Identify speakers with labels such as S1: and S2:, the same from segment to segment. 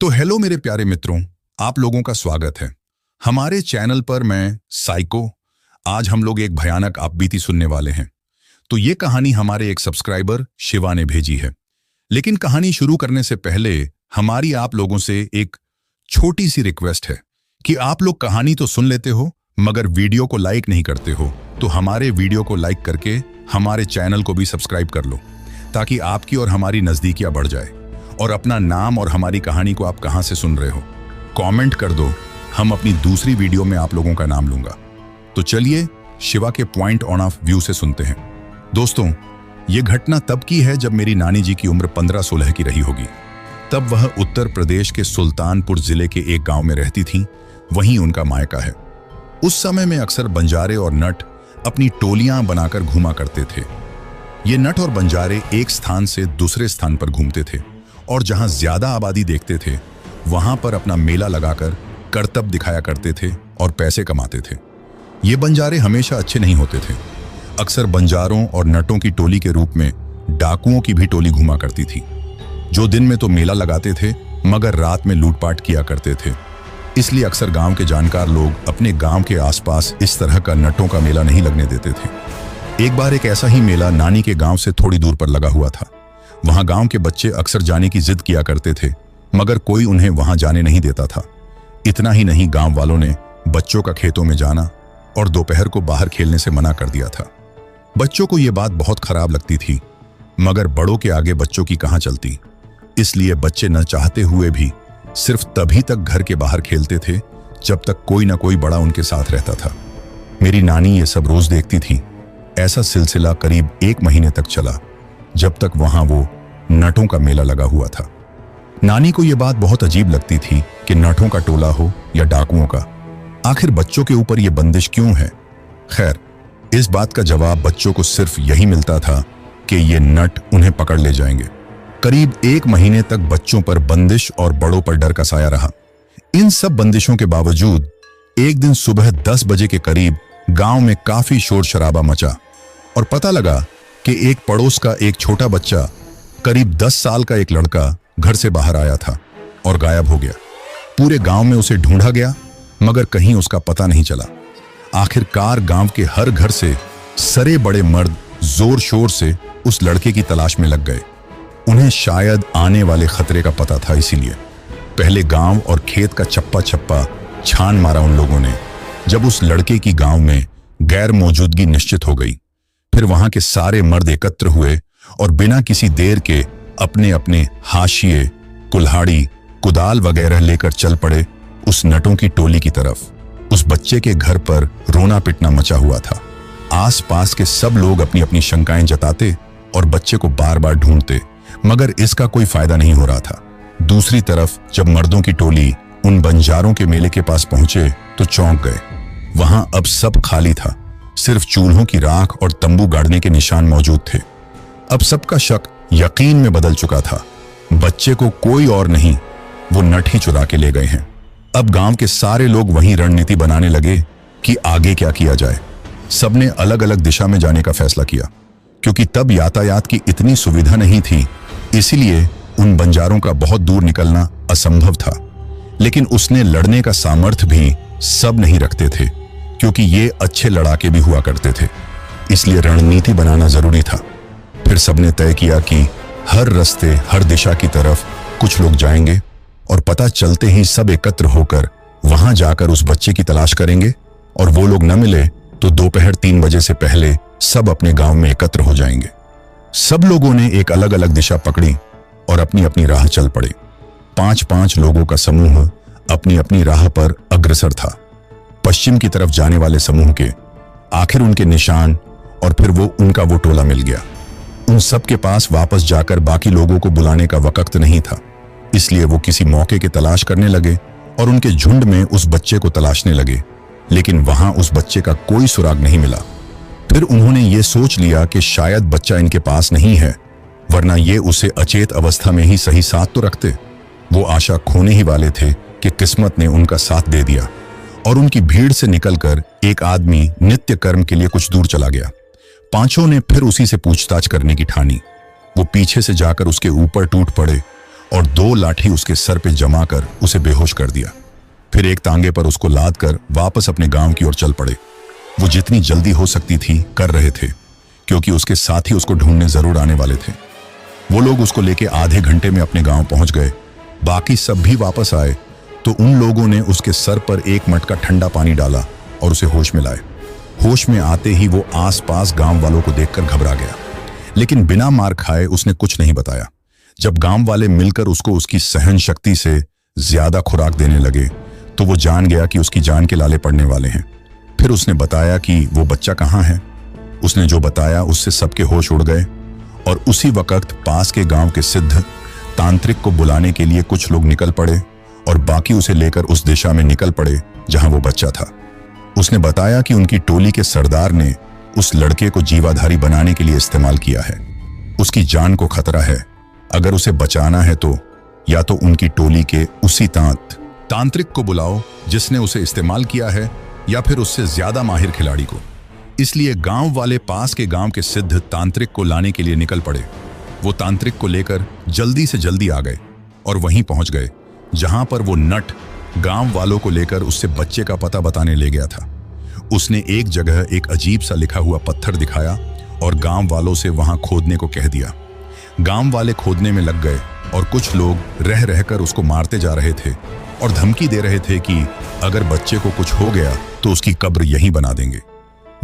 S1: तो हेलो मेरे प्यारे मित्रों, आप लोगों का स्वागत है हमारे चैनल पर। मैं साइको। आज हम लोग एक भयानक आपबीती सुनने वाले हैं। तो ये कहानी हमारे एक सब्सक्राइबर शिवा ने भेजी है। लेकिन कहानी शुरू करने से पहले हमारी आप लोगों से एक छोटी सी रिक्वेस्ट है कि आप लोग कहानी तो सुन लेते हो मगर वीडियो को लाइक नहीं करते हो, तो हमारे वीडियो को लाइक करके हमारे चैनल को भी सब्सक्राइब कर लो ताकि आपकी और हमारी नजदीकियां बढ़ जाए। और अपना नाम और हमारी कहानी को आप कहां से सुन रहे हो कमेंट कर दो, हम अपनी दूसरी वीडियो में आप लोगों का नाम लूंगा। तो चलिए शिवा के पॉइंट ऑफ व्यू से सुनते हैं। दोस्तों, ये घटना तब की है जब मेरी नानी जी की उम्र 15-16 की रही होगी। तब वह उत्तर प्रदेश के सुल्तानपुर जिले के एक गांव में रहती थीं, वहीं उनका मायका है। उस समय में अक्सर बंजारे और नट अपनी टोलियां बनाकर घूमा करते थे। ये नट और बंजारे एक स्थान से दूसरे स्थान पर घूमते थे और जहां ज्यादा आबादी देखते थे वहां पर अपना मेला लगाकर करतब दिखाया करते थे और पैसे कमाते थे। ये बंजारे हमेशा अच्छे नहीं होते थे। अक्सर बंजारों और नटों की टोली के रूप में डाकुओं की भी टोली घूमा करती थी, जो दिन में तो मेला लगाते थे मगर रात में लूटपाट किया करते थे। इसलिए अक्सर गांव के जानकार लोग अपने गांव के आसपास इस तरह का नटों का मेला नहीं लगने देते थे। एक बार एक ऐसा ही मेला नानी के गांव से थोड़ी दूर पर लगा हुआ था। वहां गांव के बच्चे अक्सर जाने की जिद किया करते थे मगर कोई उन्हें वहां जाने नहीं देता था। इतना ही नहीं, गांव वालों ने बच्चों का खेतों में जाना और दोपहर को बाहर खेलने से मना कर दिया था। बच्चों को यह बात बहुत खराब लगती थी मगर बड़ों के आगे बच्चों की कहां चलती। इसलिए बच्चे न चाहते हुए भी सिर्फ तभी तक घर के बाहर खेलते थे जब तक कोई ना कोई बड़ा उनके साथ रहता था। मेरी नानी ये सब रोज देखती थी। ऐसा सिलसिला करीब 1 महीने तक चला, जब तक वहां वो नटों का मेला लगा हुआ था। नानी को यह बात बहुत अजीब लगती थी कि नटों का टोला हो या डाकुओं का, आखिर बच्चों के ऊपर यह बंदिश क्यों है। खैर, इस बात का जवाब बच्चों को सिर्फ यही मिलता था कि ये नट उन्हें पकड़ ले जाएंगे। करीब 1 महीने तक बच्चों पर बंदिश और बड़ों पर डर का साया रहा। इन सब बंदिशों के बावजूद एक दिन सुबह 10 बजे के करीब गांव में काफी शोर शराबा मचा और पता लगा कि एक पड़ोस का एक छोटा बच्चा, करीब 10 साल का एक लड़का घर से बाहर आया था और गायब हो गया। पूरे गांव में उसे ढूंढा गया मगर कहीं उसका पता नहीं चला। आखिरकार गांव के हर घर से सरे बड़े मर्द जोर शोर से उस लड़के की तलाश में लग गए। उन्हें शायद आने वाले खतरे का पता था, इसीलिए पहले गांव और खेत का चप्पा चप्पा छान मारा उन लोगों ने। जब उस लड़के की गांव में गैर मौजूदगी निश्चित हो गई, फिर वहां के सारे मर्द एकत्र हुए और बिना किसी देर के अपने अपने हाशिए, कुल्हाड़ी, कुदाल वगैरह लेकर चल पड़े उस नटों की टोली की तरफ। उस बच्चे के घर पर रोना पिटना मचा हुआ था। आसपास के सब लोग अपनी अपनी शंकाएं जताते और बच्चे को बार बार ढूंढते मगर इसका कोई फायदा नहीं हो रहा था। दूसरी तरफ जब मर्दों की टोली उन बंजारों के मेले के पास पहुंचे तो चौंक गए। वहां अब सब खाली था, सिर्फ चूल्हों की राख और तंबू गाड़ने के निशान मौजूद थे। अब सबका शक यकीन में बदल चुका था। बच्चे को कोई और नहीं, वो नट ही चुरा के ले गए हैं। अब गांव के सारे लोग वहीं रणनीति बनाने लगे कि आगे क्या किया जाए। सबने अलग अलग दिशा में जाने का फैसला किया, क्योंकि तब यातायात की इतनी सुविधा नहीं थी, इसीलिए उन बंजारों का बहुत दूर निकलना असंभव था। लेकिन उसने लड़ने का सामर्थ्य भी सब नहीं रखते थे, क्योंकि ये अच्छे लड़ाके भी हुआ करते थे। इसलिए रणनीति बनाना जरूरी था। फिर सबने तय किया कि हर रास्ते, हर दिशा की तरफ कुछ लोग जाएंगे और पता चलते ही सब एकत्र होकर वहां जाकर उस बच्चे की तलाश करेंगे और वो लोग न मिले तो दोपहर 3 बजे से पहले सब अपने गांव में एकत्र हो जाएंगे। सब लोगों ने एक अलग अलग दिशा पकड़ी और अपनी अपनी राह चल पड़े। 5-5 लोगों का समूह अपनी अपनी राह पर अग्रसर था। पश्चिम की तरफ जाने वाले समूह के आखिर उनके निशान और फिर उनका वो टोला मिल गया। उन सब के पास वापस जाकर बाकी लोगों को बुलाने का वक्त नहीं था, इसलिए वो किसी मौके की तलाश करने लगे और उनके झुंड में उस बच्चे को तलाशने लगे। लेकिन वहां उस बच्चे का कोई सुराग नहीं मिला। फिर उन्होंने ये सोच लिया कि शायद बच्चा इनके पास नहीं है, वरना ये उसे अचेत अवस्था में ही सही साथ तो रखते। वो आशा खोने ही वाले थे कि किस्मत ने उनका साथ दे दिया और उनकी भीड़ से निकलकर एक आदमी नित्य कर्म के लिए कुछ दूर चला गया। पांचों ने फिर उसी से पूछताछ करने की ठानी। वो पीछे से जाकर उसके ऊपर टूट पड़े और 2 लाठी उसके सर पे जमा कर उसे बेहोश कर दिया। फिर एक तांगे पर उसको लाद कर वापस अपने गांव की ओर चल पड़े। वो जितनी जल्दी हो सकती थी कर रहे थे, क्योंकि उसके साथी उसको ढूंढने जरूर आने वाले थे। वो लोग उसको लेके आधे घंटे में अपने गांव पहुंच गए। बाकी सब भी वापस आए तो उन लोगों ने उसके सर पर एक मटका ठंडा पानी डाला और उसे होश में लाए। होश में आते ही वो आसपास गांव वालों को देखकर घबरा गया, लेकिन बिना मार खाए उसने कुछ नहीं बताया। जब गांव वाले मिलकर उसको उसकी सहन शक्ति से ज्यादा खुराक देने लगे तो वो जान गया कि उसकी जान के लाले पड़ने वाले हैं। फिर उसने बताया कि वो बच्चा कहाँ है। उसने जो बताया उससे सबके होश उड़ गए और उसी वक्त पास के गांव के सिद्ध तांत्रिक को बुलाने के लिए कुछ लोग निकल पड़े और बाकी उसे लेकर उस दिशा में निकल पड़े जहां वो बच्चा था। उसने बताया कि उनकी टोली के सरदार ने उस लड़के को जीवाधारी बनाने के लिए इस्तेमाल किया है। उसकी जान को खतरा है। अगर उसे बचाना है तो या तो उनकी टोली के उसी तांत्रिक को बुलाओ जिसने उसे इस्तेमाल किया है, या फिर उससे ज्यादा माहिर खिलाड़ी को। इसलिए गांव वाले पास के गांव के सिद्ध तांत्रिक को लाने के लिए निकल पड़े। वो तांत्रिक को लेकर जल्दी से जल्दी आ गए और वहीं पहुंच गए जहां पर वो नट गांव वालों को लेकर उससे बच्चे का पता बताने ले गया था। उसने एक जगह एक अजीब सा लिखा हुआ पत्थर दिखाया और गांव वालों से वहां खोदने को कह दिया। गांव वाले खोदने में लग गए और कुछ लोग रह रहकर उसको मारते जा रहे थे और धमकी दे रहे थे कि अगर बच्चे को कुछ हो गया तो उसकी कब्र यहीं बना देंगे।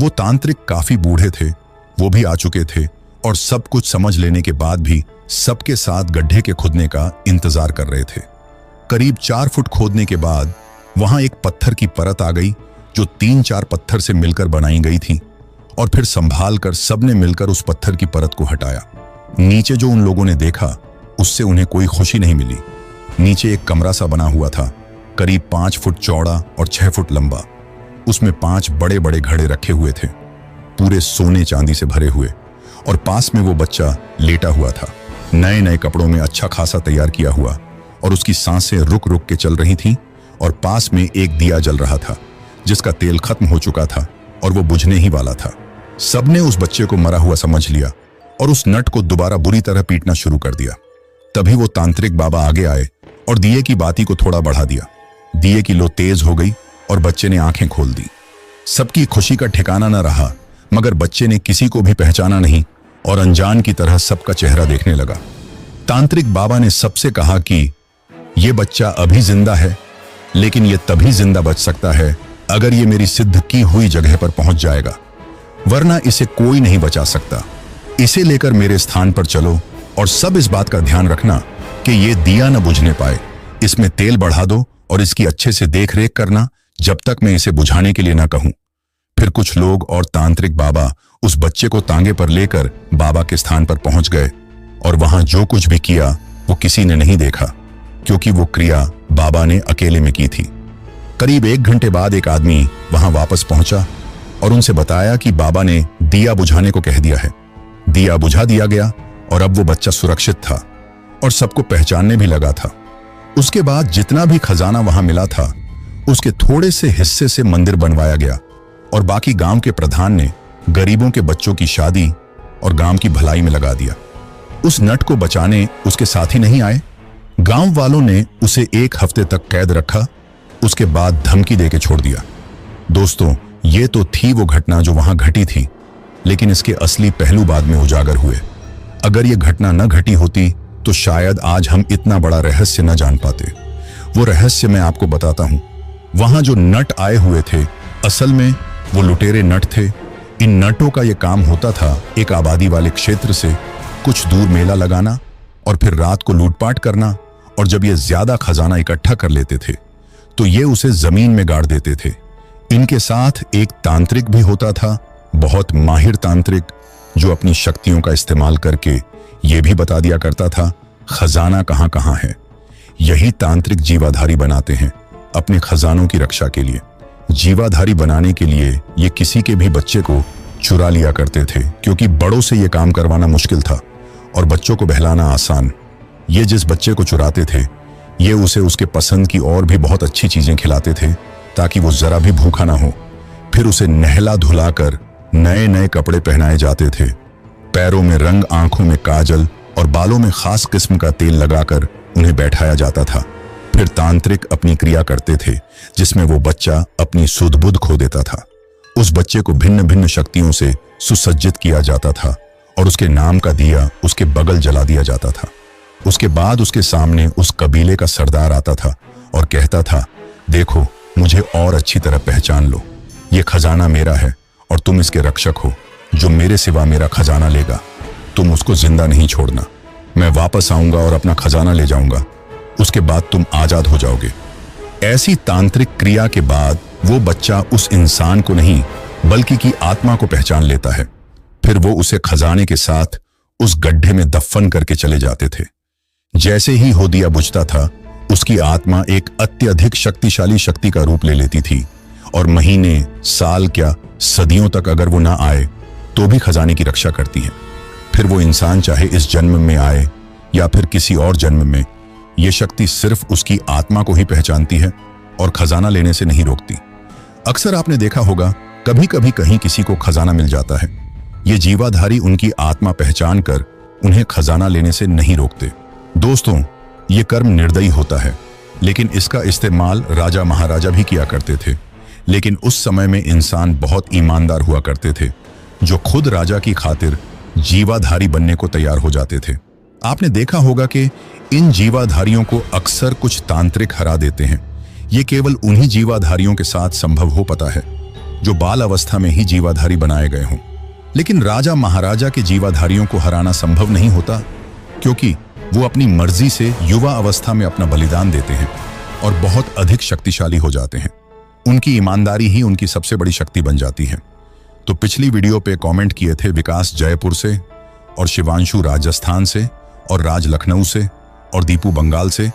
S1: वो तांत्रिक काफी बूढ़े थे, वो भी आ चुके थे और सब कुछ समझ लेने के बाद भी सबके साथ गड्ढे के खुदने का इंतजार कर रहे थे। करीब 4 फुट खोदने के बाद वहां एक पत्थर की परत आ गई जो 3-4 पत्थर से मिलकर बनाई गई थी और फिर संभाल कर सबने मिलकर उस पत्थर की परत को हटाया। नीचे जो उन लोगों ने देखा उससे उन्हें कोई खुशी नहीं मिली। नीचे एक कमरा सा बना हुआ था, करीब 5 फुट चौड़ा और 6 फुट लंबा। उसमें 5 बड़े बड़े घड़े रखे हुए थे, पूरे सोने चांदी से भरे हुए, और पास में वो बच्चा लेटा हुआ था, नए नए कपड़ों में अच्छा खासा तैयार किया हुआ, और उसकी सांसें रुक रुक के चल रही थीं। और पास में एक दिया जल रहा था जिसका तेल खत्म हो चुका था और वो बुझने ही वाला था। सबने उस बच्चे को मरा हुआ समझ लिया और उस नट को दोबारा बुरी तरह पीटना शुरू कर दिया। तभी वो तांत्रिक बाबा आगे आए और दिए की बाती को थोड़ा बढ़ा दिया। दिए की लो तेज हो गई और बच्चे ने आंखें खोल दी। सबकी खुशी का ठिकाना न रहा, मगर बच्चे ने किसी को भी पहचाना नहीं और अनजान की तरह सबका चेहरा देखने लगा। तांत्रिक बाबा ने सबसे कहा कि ये बच्चा अभी जिंदा है, लेकिन ये तभी जिंदा बच सकता है अगर ये मेरी सिद्ध की हुई जगह पर पहुंच जाएगा, वरना इसे कोई नहीं बचा सकता। इसे लेकर मेरे स्थान पर चलो और सब इस बात का ध्यान रखना कि ये दिया न बुझने पाए। इसमें तेल बढ़ा दो और इसकी अच्छे से देख रेख करना जब तक मैं इसे बुझाने के लिए ना कहूं। फिर कुछ लोग और तांत्रिक बाबा उस बच्चे को तांगे पर लेकर बाबा के स्थान पर पहुंच गए और वहां जो कुछ भी किया वो किसी ने नहीं देखा, क्योंकि वो क्रिया बाबा ने अकेले में की थी। करीब 1 घंटे बाद एक आदमी वहां वापस पहुंचा और उनसे बताया कि बाबा ने दिया बुझाने को कह दिया है। दिया बुझा दिया गया और अब वो बच्चा सुरक्षित था और सबको पहचानने भी लगा था। उसके बाद जितना भी खजाना वहां मिला था उसके थोड़े से हिस्से से मंदिर बनवाया गया और बाकी गांव के प्रधान ने गरीबों के बच्चों की शादी और गांव की भलाई में लगा दिया। उस नट को बचाने उसके साथी नहीं आए। गांव वालों ने उसे 1 हफ्ते तक कैद रखा, उसके बाद धमकी देके छोड़ दिया। दोस्तों, ये तो थी वो घटना जो वहां घटी थी, लेकिन इसके असली पहलू बाद में उजागर हुए। अगर ये घटना न घटी होती तो शायद आज हम इतना बड़ा रहस्य न जान पाते। वो रहस्य मैं आपको बताता हूं। वहां जो नट आए हुए थे, असल में वो लुटेरे नट थे। इन नटों का ये काम होता था एक आबादी वाले क्षेत्र से कुछ दूर मेला लगाना और फिर रात को लूटपाट करना, और जब ये ज्यादा खजाना इकट्ठा कर लेते थे तो ये उसे जमीन में गाड़ देते थे। इनके साथ एक तांत्रिक भी होता था, बहुत माहिर तांत्रिक, जो अपनी शक्तियों का इस्तेमाल करके ये भी बता दिया करता था खजाना कहां कहां है। यही तांत्रिक जीवाधारी बनाते हैं अपने खजानों की रक्षा के लिए। जीवाधारी बनाने के लिए ये किसी के भी बच्चे को चुरा लिया करते थे, क्योंकि बड़ों से ये काम करवाना मुश्किल था और बच्चों को बहलाना आसान। ये जिस बच्चे को चुराते थे ये उसे उसके पसंद की और भी बहुत अच्छी चीजें खिलाते थे ताकि वो जरा भी भूखा ना हो। फिर उसे नहला धुलाकर नए नए कपड़े पहनाए जाते थे। पैरों में रंग, आंखों में काजल और बालों में खास किस्म का तेल लगाकर उन्हें बैठाया जाता था। फिर तांत्रिक अपनी क्रिया करते थे जिसमें वो बच्चा अपनी सुध-बुध खो देता था। उस बच्चे को भिन्न भिन्न शक्तियों से सुसज्जित किया जाता था और उसके नाम का दिया उसके बगल जला दिया जाता था। उसके बाद उसके सामने उस कबीले का सरदार आता था और कहता था, देखो, मुझे और अच्छी तरह पहचान लो, ये खजाना मेरा है और तुम इसके रक्षक हो। जो मेरे सिवा मेरा खजाना लेगा, तुम उसको जिंदा नहीं छोड़ना। मैं वापस आऊंगा और अपना खजाना ले जाऊंगा, उसके बाद तुम आजाद हो जाओगे। ऐसी तांत्रिक क्रिया के बाद वो बच्चा उस इंसान को नहीं बल्कि की आत्मा को पहचान लेता है। फिर वो उसे खजाने के साथ उस गड्ढे में दफन करके चले जाते थे। जैसे ही हो दिया बुझता था, उसकी आत्मा एक अत्यधिक शक्तिशाली शक्ति का रूप ले लेती थी और महीने, साल क्या सदियों तक अगर वो ना आए तो भी खजाने की रक्षा करती है। फिर वो इंसान चाहे इस जन्म में आए या फिर किसी और जन्म में, ये शक्ति सिर्फ उसकी आत्मा को ही पहचानती है और खजाना लेने से नहीं रोकती। अक्सर आपने देखा होगा, कभी कभी कहीं किसी को खजाना मिल जाता है। ये जीवाधारी उनकी आत्मा पहचान कर उन्हें खजाना लेने से नहीं रोकते। दोस्तों, ये कर्म निर्दयी होता है, लेकिन इसका इस्तेमाल राजा महाराजा भी किया करते थे। लेकिन उस समय में इंसान बहुत ईमानदार हुआ करते थे, जो खुद राजा की खातिर जीवाधारी बनने को तैयार हो जाते थे। आपने देखा होगा कि इन जीवाधारियों को अक्सर कुछ तांत्रिक हरा देते हैं। ये केवल उन्हीं जीवाधारियों के साथ संभव हो पाता है जो बाल अवस्था में ही जीवाधारी बनाए गए हों। लेकिन राजा महाराजा के जीवाधारियों को हराना संभव नहीं होता, क्योंकि वो अपनी मर्जी से युवा अवस्था में अपना बलिदान देते हैं और बहुत अधिक शक्तिशाली हो जाते हैं। उनकी ईमानदारी ही उनकी सबसे बड़ी शक्ति बन जाती है। तो पिछली वीडियो पे कमेंट किए थे विकास जयपुर से और शिवांशु राजस्थान से और राज लखनऊ से और दीपू बंगाल से।